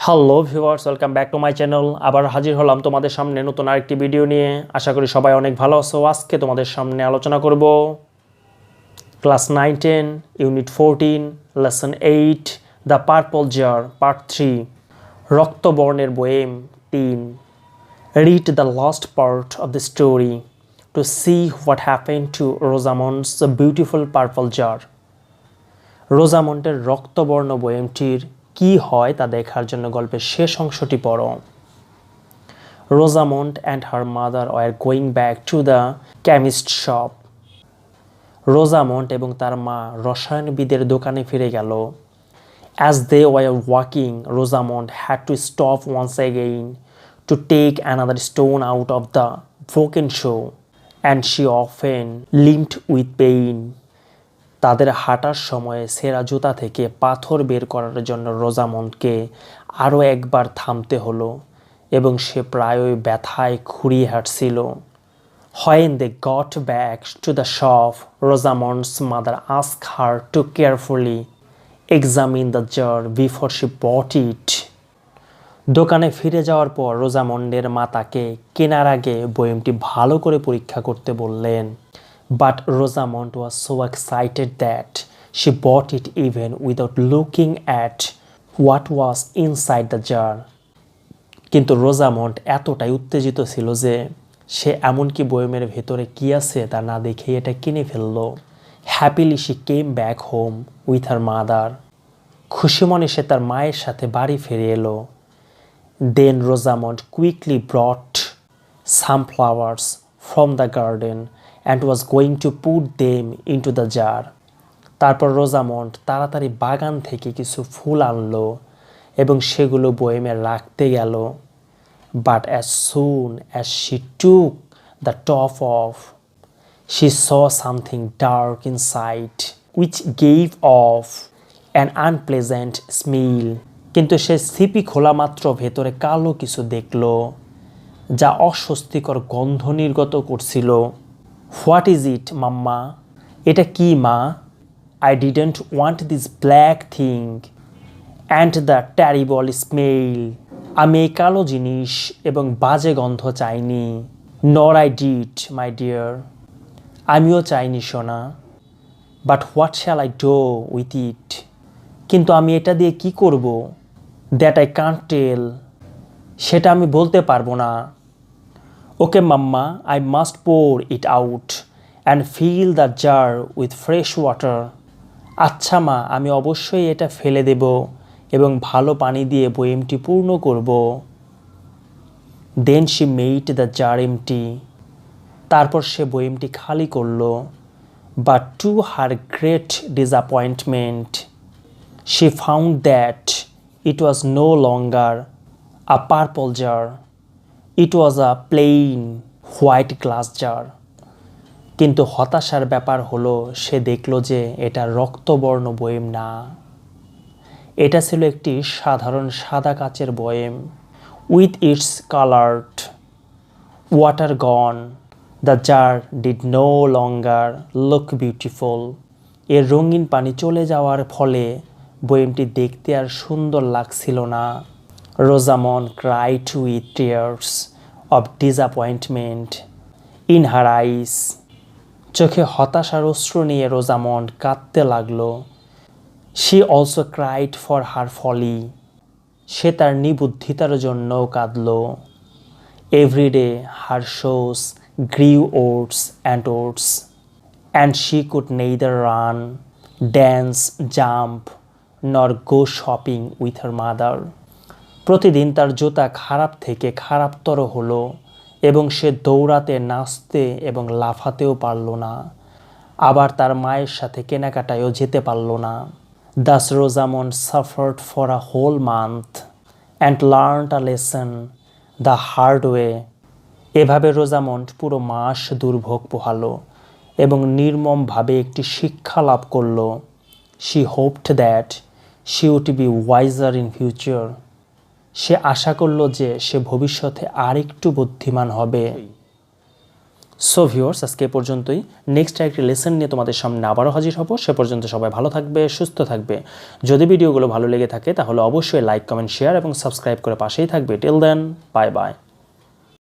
Hello viewers, welcome back to my channel. আবার হাজির হলাম তোমাদের সামনে নতুন আরেকটি ভিডিও নিয়ে। আশা করি সবাই অনেক ভালো আছো। আজকে তোমাদের সামনে আলোচনা করব class 9-10 unit 14 lesson 8 the purple jar part 3 রক্তবর্ণের বয়েম 3। Read the last part of the story to see what happened to Rosamond's beautiful purple jar. রোজামন্ডের রক্তবর্ণ বয়েমটির কি হয় তা দেখার জন্য গল্পের শেষ অংশটি পড়ো। Rosamond and her mother were going back to the chemist shop. Rosamund এবং তার মা রসায়নবিদের দোকানে ফিরে গেল। As they were walking, Rosamond had to stop once again to take another stone out of the broken shoe, and she often limped with pain. তাদের হাঁটার সময়ে সেরা জুতা থেকে পাথর বের করার জন্য রোজামন্ডকে আরও একবার থামতে হলো এবং সে প্রায়ই ব্যথায় খুঁড়িয়ে হাঁটছিল। When they got back to the shop, Rosamond's mother asked her to carefully examine the jar before she bought it. দোকানে ফিরে যাওয়ার পর রোজামন্ডের মা তাকে কেনার আগে বয়মটি ভালো করে পরীক্ষা করতে বললেন। But Rosamond was so excited that she bought it even without looking at what was inside the jar. কিন্তু রোজামন্ড এতটাই উত্তেজিত ছিল যে সে এমনকি বয়মের ভেতরে কি আছে তা না দেখে এটা কিনে ফেলল। Happily she came back home with her mother. খুশি মনে সে তার মায়ের সাথে বাড়ি ফিরে এলো। Then Rosamond quickly brought some flowers from the garden and was going to put them into the jar. তারপর রোজামন্ড তাড়াতাড়ি বাগান থেকে কিছু ফুল আনলো এবং সেগুলো বয়মে রাখতে গেল। But as soon as she took the top off, she saw something dark inside, which gave off an unpleasant smell. কিন্তু সে ছিপি খোলা মাত্র ভেতরে কালো কিছু দেখল যা অস্বস্তিকর গন্ধ নির্গত করছিল। What is it, মাম্মা? এটা কি মা? I didn't want this black thing and the terrible smell. আমি এই কালো জিনিস এবং বাজে গন্ধ চাইনি। Nor I did, my dear. আমিও চাইনি সোনা। But what shall I do with it? কিন্তু আমি এটা দিয়ে কি করব? That I can't tell. সেটা আমি বলতে পারবো না। Okay, Mama, I must pour it out and fill the jar with fresh water. আচ্ছা মা, আমি অবশ্যই এটা ফেলে দেব এবং ভালো পানি দিয়ে বয়মটি পূর্ণ করব। Then she made the jar empty. তারপর সে বয়মটি খালি করল। But to her great disappointment, she found that it was no longer a purple jar. It was a plain white glass jar. কিন্তু হতাশার ব্যাপার হলো সে দেখল যে এটা রক্তবর্ণ বয়ম না। এটা ছিল একটি সাধারণ সাদা কাচের বয়ম। With its colored water gone, the jar did no longer look beautiful. এর রঙিন পানি চলে যাওয়ার ফলে বয়মটি দেখতে আর সুন্দর লাগছিল না। Rosamond cried with tears of disappointment in her eyes. চোখে হতাশার অশ্রু নিয়ে রোজামন্ড কাঁদতে লাগলো। She also cried for her folly. সে তার নিবুদ্ধিতার জন্যও কাঁদলো। Every day her shoes grew worse and worse, and she could neither run, dance, jump, nor go shopping with her mother. প্রতিদিন তার জুতা খারাপ থেকে খারাপতর হলো এবং সে দৌড়াতে, নাচতে এবং লাফাতেও পারল না। আবার তার মায়ের সাথে কেনাকাটায়ও যেতে পারল না। Thus Rosamond suffered for a whole month and learned a lesson the hard way. এভাবে রোজামন্ড পুরো মাস দুর্ভোগ পোহালো এবং নির্মমভাবে একটি শিক্ষা লাভ করল। She hoped that she would be wiser in future. সে আশা করল যে সে ভবিষ্যতে আরেকটু বুদ্ধিমান হবে। সো ভিউয়ার্স, আজকে এ পর্যন্তই। নেক্সট একটি লেসন নিয়ে তোমাদের সামনে আবারও হাজির হব। সে পর্যন্ত সবাই ভালো থাকবে, সুস্থ থাকবে। যদি ভিডিওগুলো ভালো লেগে থাকে তাহলে অবশ্যই লাইক, কমেন্ট, শেয়ার এবং সাবস্ক্রাইব করে পাশেই থাকবে। Till then, bye by.